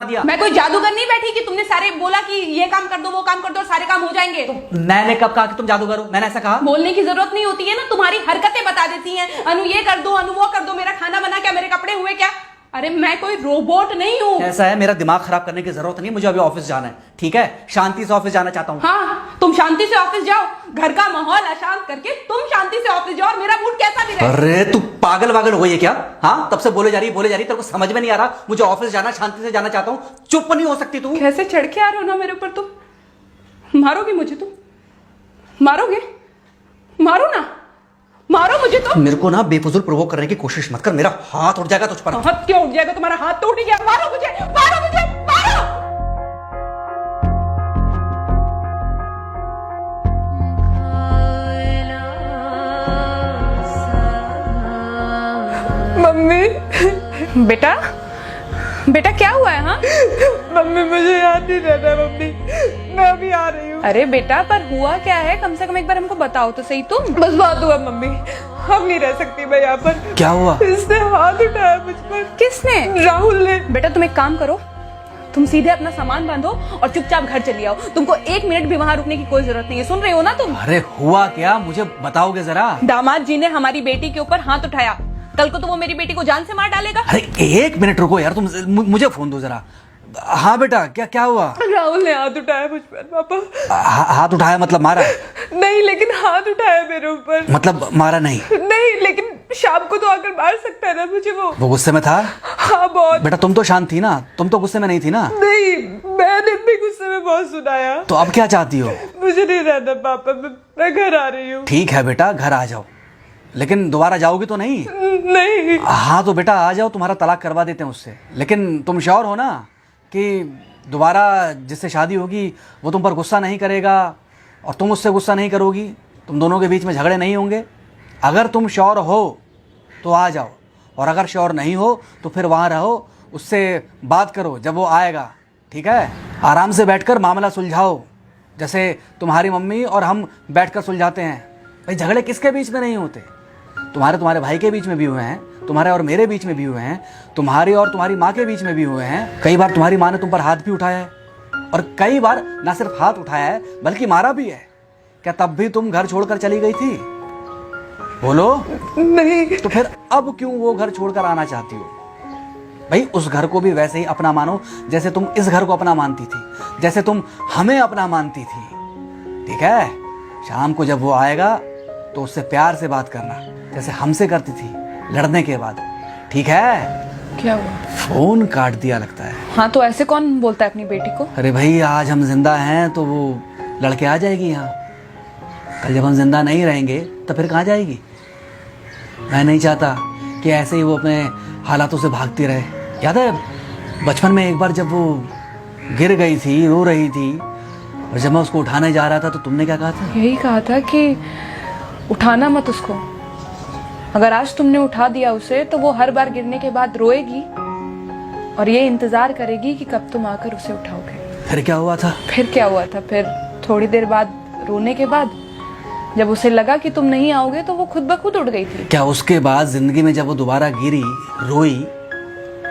दिया। मैं कोई जादूगर नहीं बैठी कि तुमने सारे बोला कि ये काम कर दो वो काम कर दो और सारे काम हो जाएंगे। मैंने कब कहा कि तुम जादूगर हो? मैंने ऐसा कहा? बोलने की जरूरत नहीं होती है ना, तुम्हारी हरकतें बता देती हैं। अनु ये कर दो, अनु वो कर दो, मेरा खाना बना क्या, मेरे कपड़े हुए क्या। अरे मैं कोई रोबोट नहीं हूँ। ऐसा है, मेरा दिमाग खराब करने की जरूरत नहीं, मुझे अभी ऑफिस जाना है। ठीक है, शांति से ऑफिस जाना चाहता हूँ। हाँ तुम शांति से ऑफिस जाओ, घर का माहौल अशांत करके तुम शांति से ऑफिस जाओ और मेरा मूड कैसा भी रहे। अरे तू पागल वागल हो गई है क्या? हाँ, तब से बोले जा रही तेरे को समझ में नहीं आ रहा? मुझे ऑफिस जाना, शांति से जाना चाहता हूँ। चुप नहीं हो सकती तू? कैसे चढ़ के आ रहे हो ना मेरे ऊपर तुम। मारोगे मुझे? तुम मारोगे? मारो ना, मारो मुझे। तो मेरे को ना बेफजूल प्रोवोक करने की कोशिश मत कर, मेरा हाथ उठ जाएगा तुझ पर। हाथ क्यों उठ जाएगा? तुम्हारा हाथ तो उठ गया। मारो मुझे, मारो मुझे, मारो। मम्मी। बेटा बेटा क्या हुआ है? हाँ मम्मी मुझे याद नहीं रहता मम्मी, मैं अभी आ रही हूँ। अरे बेटा पर हुआ क्या है, कम से कम एक बार हमको बताओ तो सही। तुम बस बात हुआ मम्मी, हम नहीं रह सकती मैं यहाँ पर। क्या हुआ? इसने हाथ उठाया मुझ पर। किसने? राहुल ने। बेटा तुम एक काम करो, तुम सीधे अपना सामान बांधो और चुपचाप घर चली आओ। तुमको एक मिनट भी वहाँ रुकने की कोई जरूरत नहीं है। सुन रहे हो ना तुम? अरे हुआ क्या, मुझे बताओगे जरा? दामाद जी ने हमारी बेटी के ऊपर हाथ उठाया। कल को तो वो मेरी बेटी को जान से मार डालेगा। अरे एक मिनट रुको यार, तुम मुझे फोन दो जरा। हाँ बेटा, क्या हुआ? राहुल ने हाथ उठाया मुझ पर पापा। हाथ उठाया मतलब मारा? नहीं लेकिन हाथ उठाया मेरे ऊपर। मतलब मारा नहीं? नहीं लेकिन शाम को तो आकर मार सकता है ना मुझे वो गुस्से में था? हाँ बहुत। बेटा तुम तो शांत थी ना, तुम तो गुस्से में नहीं थी ना? नहीं मैंने भी गुस्से में बहुत सुनाया। तो अब क्या चाहती हो? मुझे नहीं रहना पापा, मैं घर आ रही हूँ। ठीक है बेटा, घर आ जाओ, लेकिन दोबारा जाओगी तो नहीं? नहीं। हाँ तो बेटा आ जाओ, तुम्हारा तलाक करवा देते हैं उससे। लेकिन तुम श्योर हो ना कि दोबारा जिससे शादी होगी वो तुम पर गुस्सा नहीं करेगा और तुम उससे गुस्सा नहीं करोगी, तुम दोनों के बीच में झगड़े नहीं होंगे? अगर तुम श्योर हो तो आ जाओ, और अगर श्योर नहीं हो तो फिर वहाँ रहो, उससे बात करो जब वो आएगा। ठीक है, आराम से बैठकर मामला सुलझाओ, जैसे तुम्हारी मम्मी और हम बैठकर सुलझाते हैं। भाई झगड़े किसके बीच में नहीं होते? तुम्हारे भाई के बीच में भी हुए हैं, तुम्हारे और मेरे बीच में भी हुए हैं, तुम्हारी और तुम्हारी माँ के बीच में भी हुए हैं। कई बार तुम्हारी माँ ने तुम पर हाथ भी उठाया है, और कई बार ना सिर्फ हाथ उठाया है बल्कि मारा भी है। क्या तब भी तुम घर छोड़कर चली गई थी? बोलो। नहीं। तो फिर अब क्यों वो घर छोड़कर आना चाहती हो? भाई उस घर को भी वैसे ही अपना मानो जैसे तुम इस घर को अपना मानती थी, जैसे तुम हमें अपना मानती थी। ठीक है, शाम को जब वो आएगा तो उससे प्यार से बात करना, जैसे हमसे करती थी लड़ने के बाद। ठीक है? क्या हुआ? फोन काट दिया लगता है। हाँ तो ऐसे कौन बोलता है अपनी बेटी को? अरे भाई आज हम जिंदा हैं तो वो लड़के आ जाएगी यहाँ, कल जब हम जिंदा नहीं रहेंगे तो फिर कहाँ जाएगी? मैं नहीं चाहता कि ऐसे ही वो अपने हालातों से भागती रहे। याद है बचपन में एक बार जब वो गिर गई थी, रो रही थी, और जब मैं उसको उठाने जा रहा था तो तुमने क्या कहा था? यही कहा था कि उठाना मत उसको। अगर आज तुमने उठा दिया उसे तो वो हर बार गिरने के बाद रोएगी और ये इंतजार करेगी कि कब तुम आकर उसे उठाओगे। फिर क्या हुआ था? फिर क्या हुआ था? फिर थोड़ी देर बाद रोने के बाद जब उसे लगा कि तुम नहीं आओगे तो वो खुद ब खुद उठ गई थी। क्या उसके बाद जिंदगी में जब वो दोबारा गिरी, रोई,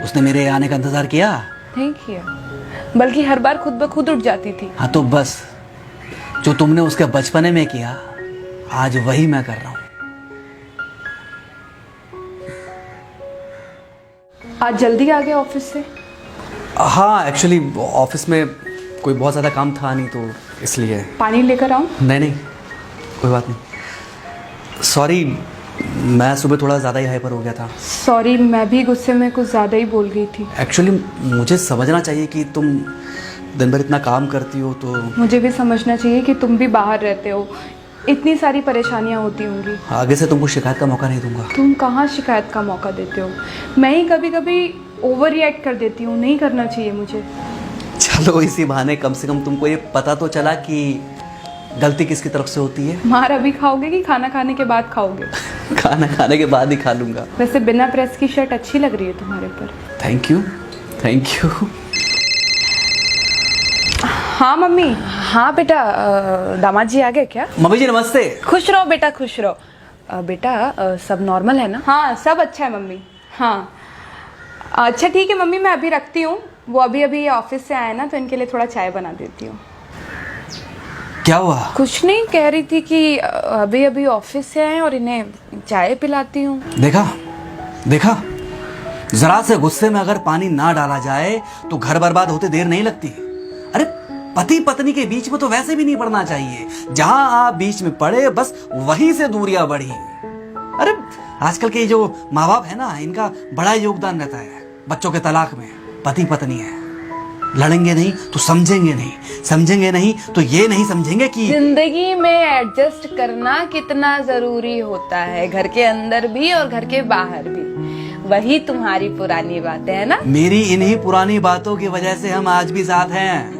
उसने मेरे आने का इंतजार किया? नहीं किया, बल्कि हर बार खुद ब खुद उठ जाती थी। हाँ तो बस जो तुमने उसके बचपने में किया आज वही मैं कर रहा हूँ। आज जल्दी आ गए ऑफिस से? हाँ एक्चुअली ऑफिस में कोई बहुत ज़्यादा काम था नहीं तो इसलिए। पानी लेकर आऊं? नहीं कोई बात नहीं, सॉरी मैं सुबह थोड़ा ज़्यादा ही हाइपर हो गया था। सॉरी, मैं भी गुस्से में कुछ ज़्यादा ही बोल गई थी। एक्चुअली मुझे समझना चाहिए कि तुम दिन भर इतना काम करती हो तो मुझे भी समझना चाहिए कि तुम भी बाहर रहते हो, इतनी सारी परेशानियां होती होंगी। आगे से तुमको शिकायत का मौका नहीं दूंगा। तुम कहाँ शिकायत का मौका देते हो? मैं ही कभी कभी ओवर रिएक्ट कर देती हूँ, नहीं करना चाहिए मुझे। चलो इसी बहाने कम से कम तुमको ये पता तो चला कि गलती किसकी तरफ से होती है। मार अभी खाओगे कि खाना खाने के बाद खाओगे? खाना खाने के बाद ही खा लूंगा। वैसे बिना प्रेस की शर्ट अच्छी लग रही है तुम्हारे पर। Thank you. हाँ मम्मी। हाँ बेटा, दामाद जी आ गए क्या? मम्मी जी नमस्ते। खुश रहो बेटा, खुश रहो। बेटा सब नॉर्मल है ना? हाँ सब अच्छा है मम्मी। हाँ अच्छा ठीक है मम्मी, मैं अभी रखती हूँ, वो अभी अभी ऑफिस से आए ना, तो इनके लिए थोड़ा चाय बना देती हूँ। क्या हुआ? कुछ नहीं, कह रही थी कि अभी अभी ऑफिस से आए और इन्हें चाय पिलाती हूँ। देखा देखा, जरा से गुस्से में अगर पानी ना डाला जाए तो घर बर्बाद होते देर नहीं लगती। अरे पति पत्नी के बीच में तो वैसे भी नहीं पड़ना चाहिए, जहां आप बीच में पड़े बस वहीं से दूरियां बढ़ी। अरे आजकल के जो माँ बाप है ना, इनका बड़ा योगदान रहता है बच्चों के तलाक में। पति पत्नी है, लड़ेंगे नहीं तो समझेंगे नहीं, समझेंगे नहीं तो ये नहीं समझेंगे कि जिंदगी में एडजस्ट करना कितना जरूरी होता है, घर के अंदर भी और घर के बाहर भी। वही तुम्हारी पुरानी बातें है ना। मेरी इन्हीं पुरानी बातों की वजह से हम आज भी साथ हैं।